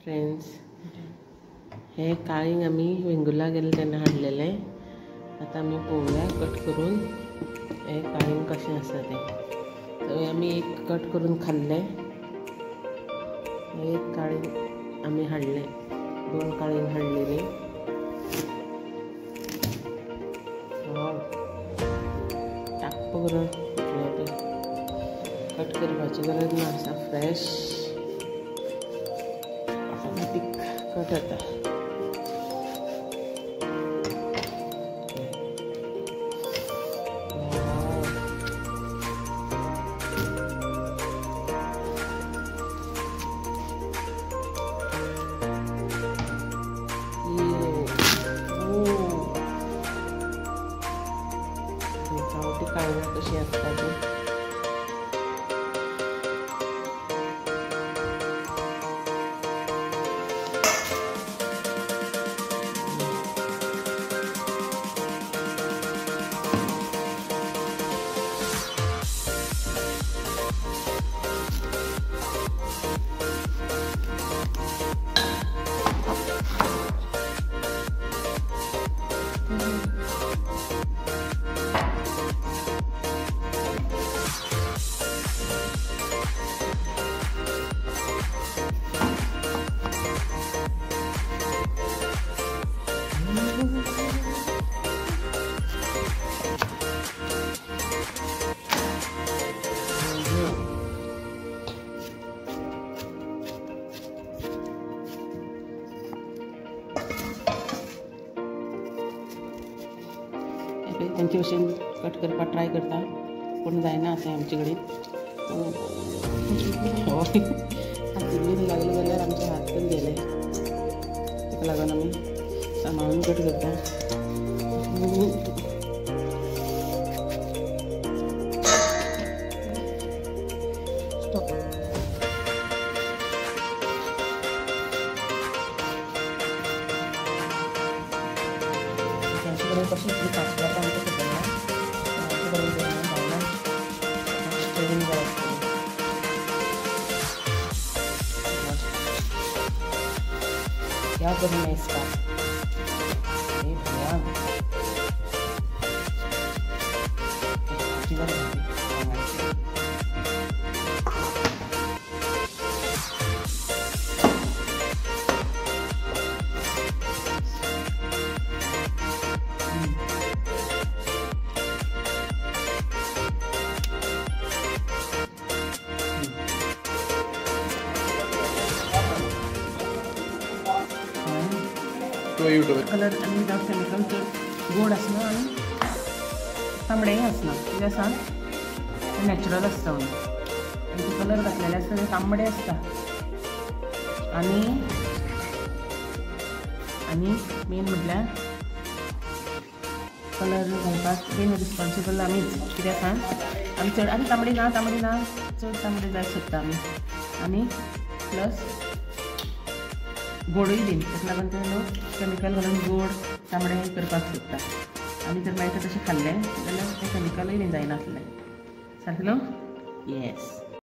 Friends, हे काळिंग आम्ही वेंगुर्ला गेले तेन्ना हाडलेले. आता आम्ही पळोवया कट करून हे काळिंग कशें आसा तें. तर आमी एक कट करून खाल्ले. एक काळिंग आमी हाडले, 2 काळिंग हाडलेली. टाक्क करून कट करपाची गरज ना, असा फ्रेश ऑटोमॅटिक कट जाता. गावठी काळंगा कशी असता ती. तेंचे भशेन कट करपाक ट्राय करता, पूण जायना अशें आमचे कडेन. हातीन लागले जाल्यार आमचे हात पण गेले. ताका लागून आमी सांबाळून कट करता. कशी पाचव्या आमच्या कुटुंबात ट्रेनिंग करायचं. क्या करूँ मैं इसका, कलर आनी विदाउट केमिकल चड गोड आसना आनी तांबडेय आसना. कितें आसा नॅचरल आसता म्हणून. तो कलर घातलेले आसता ते तांबडे आसता. आनी मेन म्हटल्यार कलर घालपाक मेन रिस्पॉन्सिबल आमीच. कित्याक आसा आमी चड आनी तांबडी ना चड तांबडी जाय सोदता आमी. आनी प्लस गोडूय बीन, ताका लागून ते लोक केमिकल घालून गोड तांबडे करपाक सोदता. आमी जर मेळटा तशें खाल्लें जाल्यार तें केमिकलूय बीन जायनासलें. सारकें न्हू? येस.